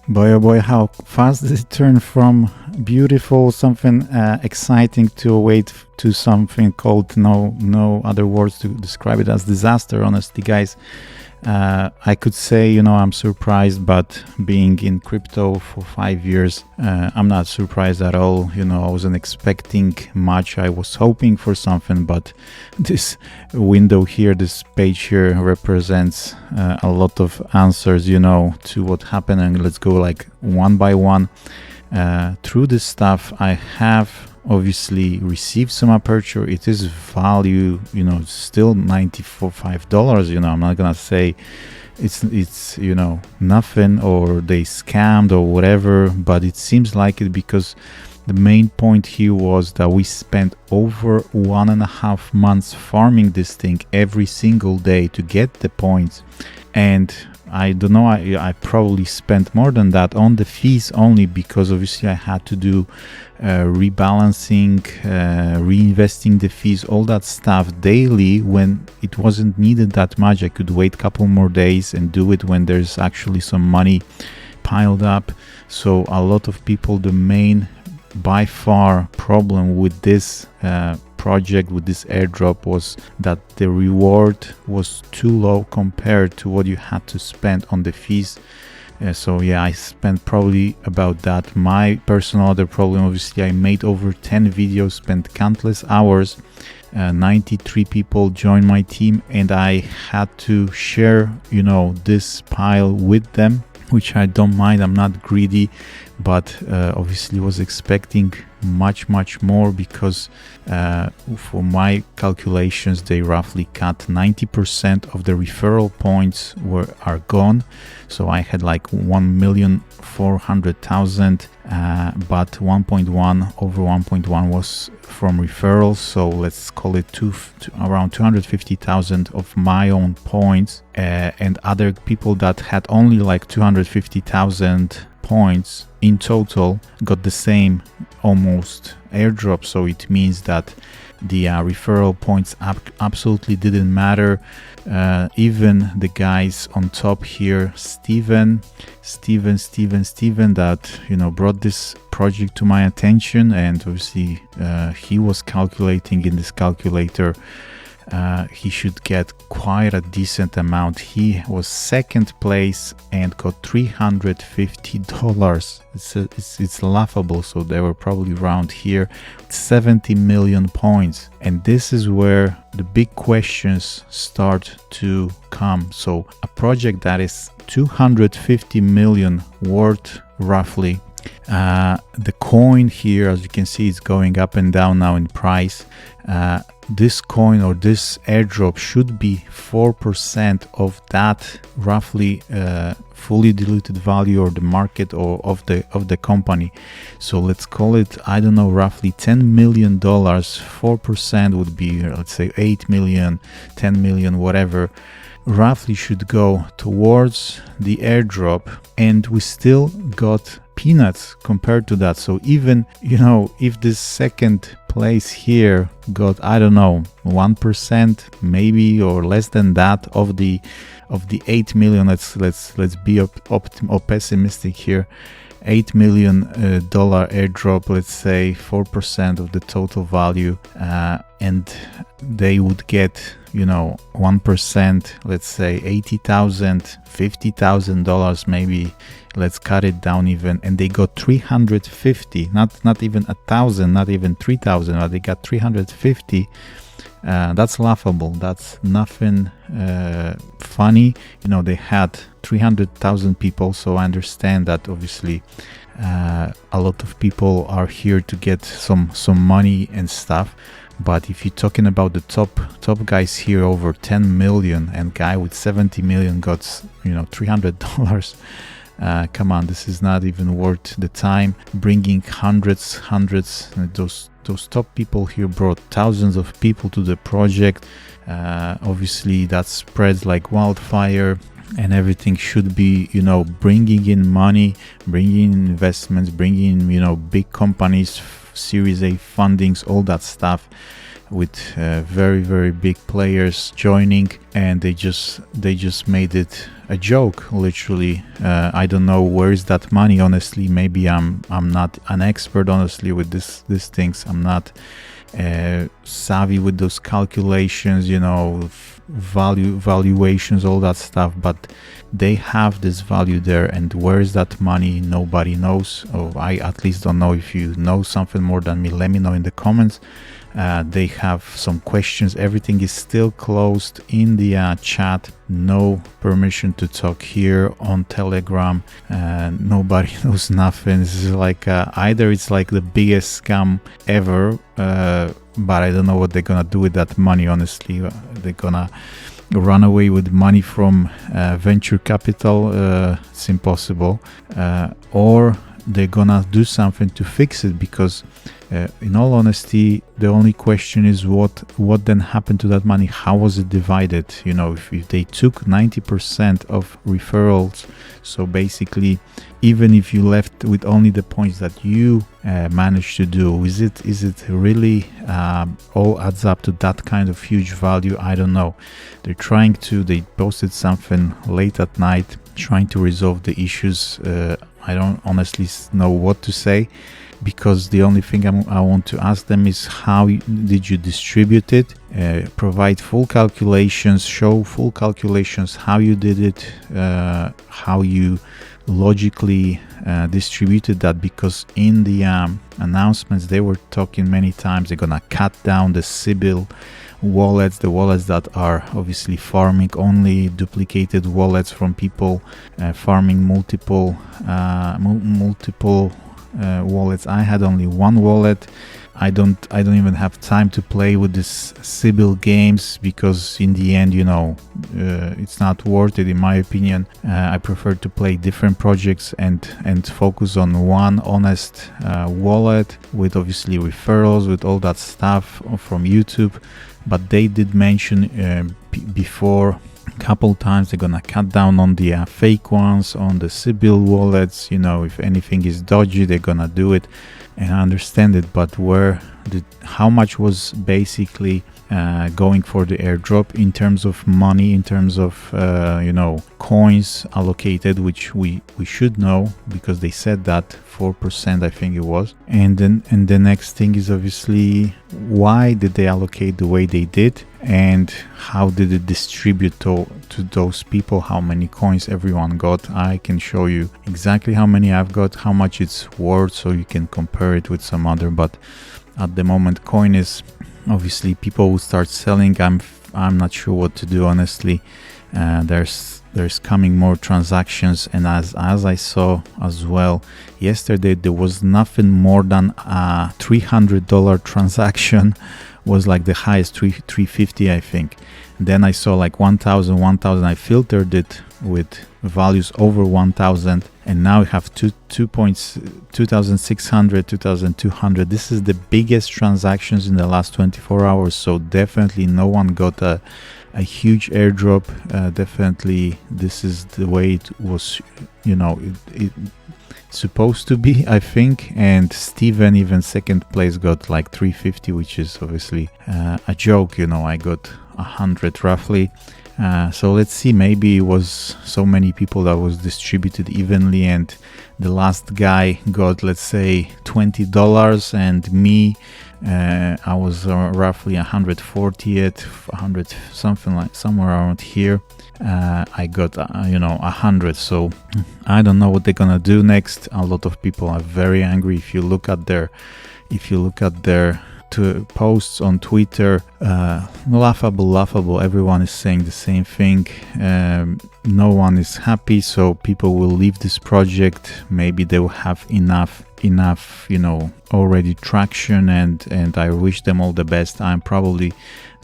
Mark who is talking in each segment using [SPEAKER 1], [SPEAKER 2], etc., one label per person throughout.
[SPEAKER 1] Boy, oh boy, how fast did it turn from beautiful, something exciting to to something called no other words to describe it as disaster, honestly, guys. I could say, I'm surprised, but being in crypto for 5 years, I'm not surprised at all. I wasn't expecting much. I was hoping for something, but this window here, this page here represents a lot of answers, to what happened. And let's go like one by one through this stuff. I have obviously received some Aperture. It is value, still $95. I'm not gonna say it's nothing or they scammed or whatever, but it seems like it, because the main point here was that we spent over 1.5 months farming this thing every single day to get the points. And I don't know, I probably spent more than that on the fees only, because obviously I had to do rebalancing, reinvesting the fees, all that stuff daily when it wasn't needed that much. I could wait a couple more days and do it when there's actually some money piled up. So a lot of people, the main by far problem with this project, with this airdrop, was that the reward was too low compared to what you had to spend on the fees. So yeah, I spent probably about that. My personal other problem, obviously, I made over 10 videos, spent countless hours. 93 people joined my team, and I had to share, this pile with them, which I don't mind. I'm not greedy, but obviously was expecting much more, because for my calculations, they roughly cut 90% of the referral points are gone. So I had like 1,400,000, but 1.1 over 1.1 was from referrals. So let's call it around 250,000 of my own points, and other people that had only like 250,000 points in total got the same almost airdrop. So it means that the referral points absolutely didn't matter. Even the guys on top here, Steven, that brought this project to my attention, and obviously he was calculating in this calculator. He should get quite a decent amount. He was second place and got $350. It's laughable. So they were probably around here, 70 million points. And this is where the big questions start to come. So a project that is 250 million worth roughly. The coin here, as you can see, is going up and down now in price. This coin or this airdrop should be 4% of that roughly fully diluted value, or the market, or of the company. So let's call it, I don't know, roughly $10 million. 4% would be, let's say, 8 million, 10 million, whatever. Roughly should go towards the airdrop, and we still got peanuts compared to that. So even, if this second place here got, I don't know, 1% maybe, or less than that of the 8 million, let's be pessimistic here, $8 million airdrop, let's say 4% of the total value, and they would get 1%, let's say $80,000, $50,000 maybe. Let's cut it down even, and they got 350, not even 1,000, not even 3,000, but they got 350. That's laughable. That's nothing funny. They had 300,000 people, so I understand that obviously a lot of people are here to get some money and stuff. But if you're talking about the top guys here, over 10 million, and guy with 70 million got $300. Come on, this is not even worth the time. Bringing hundreds. Those top people here brought thousands of people to the project. Obviously, that spreads like wildfire, and everything should be, bringing in money, bringing in investments, bringing in, big companies, Series A fundings, all that stuff. with very big players joining, and they just made it a joke, literally. I don't know where is that money, honestly. Maybe I'm not an expert, honestly, with these things. I'm not savvy with those calculations, you know, valuations, all that stuff, but they have this value there, and where is that money? Nobody knows. Oh, I at least don't know. If you know something more than me, let me know in the comments. They have some questions. Everything is still closed in the chat. No permission to talk here on Telegram. Nobody knows nothing. This is like either it's like the biggest scam ever, but I don't know what they're gonna do with that money, honestly. They're gonna run away with money from venture capital. It's impossible. Or they're gonna do something to fix it, because in all honesty, the only question is what then happened to that money? How was it divided? You know, if they took 90% of referrals, so basically, even if you left with only the points that you managed to do, is it really all adds up to that kind of huge value? I don't know. They posted something late at night trying to resolve the issues. I don't honestly know what to say, because the only thing I want to ask them is how did you distribute it? Provide full calculations, show full calculations, how you did it, how you logically distributed that, because in the announcements they were talking many times they're gonna cut down the Sibyl wallets, the wallets that are obviously farming, only duplicated wallets from people farming multiple wallets. I had only one wallet. I don't even have time to play with this Sibyl games, because in the end, you know, it's not worth it in my opinion. I prefer to play different projects and focus on one honest wallet with obviously referrals, with all that stuff from YouTube. But they did mention before a couple times they're gonna cut down on the fake ones, on the Sibyl wallets. You know, if anything is dodgy, they're gonna do it, and I understand it. But how much was basically going for the airdrop in terms of money, in terms of you know, coins allocated, which we should know, because they said that 4% I think it was. And the next thing is obviously why did they allocate the way they did, and how did it distribute to those people, how many coins everyone got. I can show you exactly how many I've got, how much it's worth, so you can compare it with some other. But at the moment, coin is obviously, people will start selling. I'm not sure what to do, honestly. There's coming more transactions, and as I saw as well yesterday, there was nothing more than a $300 transaction, was like the highest, $350 I think. And then I saw like 1,000. I filtered it with values over 1,000, and now we have 2,600, 2,200. This is the biggest transactions in the last 24 hours. So definitely no one got a huge airdrop. Definitely this is the way it was, you know, it's supposed to be, I think. And Steven, even second place, got like 350, which is obviously a joke. You know, I got 100 roughly. So let's see, maybe it was so many people that was distributed evenly, and the last guy got, let's say, $20, and me, I was roughly 140th, 100 something, like somewhere around here. I got you know, 100. So I don't know what they're gonna do next. A lot of people are very angry. If you look at their posts on Twitter, laughable. Everyone is saying the same thing. No one is happy, so people will leave this project. Maybe they will have enough, you know, already traction, and I wish them all the best. I'm probably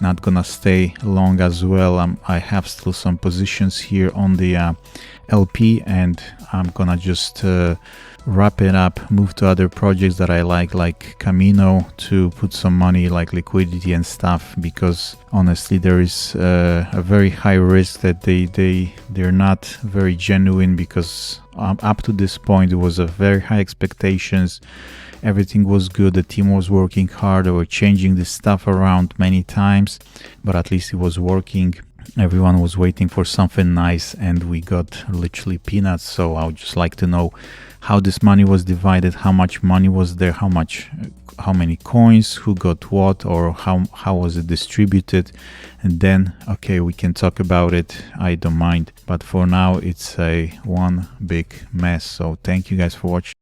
[SPEAKER 1] not gonna stay long as well. I have still some positions here on the LP, and I'm gonna just wrap it up, move to other projects that I like Camino, to put some money, like liquidity and stuff, because honestly there is a very high risk that they're not very genuine, because up to this point it was a very high expectations. Everything everything was good. The team was working hard. They were changing this stuff around many times, but at least it was working. Everyone was waiting for something nice, and we got literally peanuts. So I would just like to know how this money was divided, how much money was there, how many coins, who got what, or how was it distributed. And then, okay, we can talk about it. I don't mind, but for now it's a one big mess. So thank you guys for watching.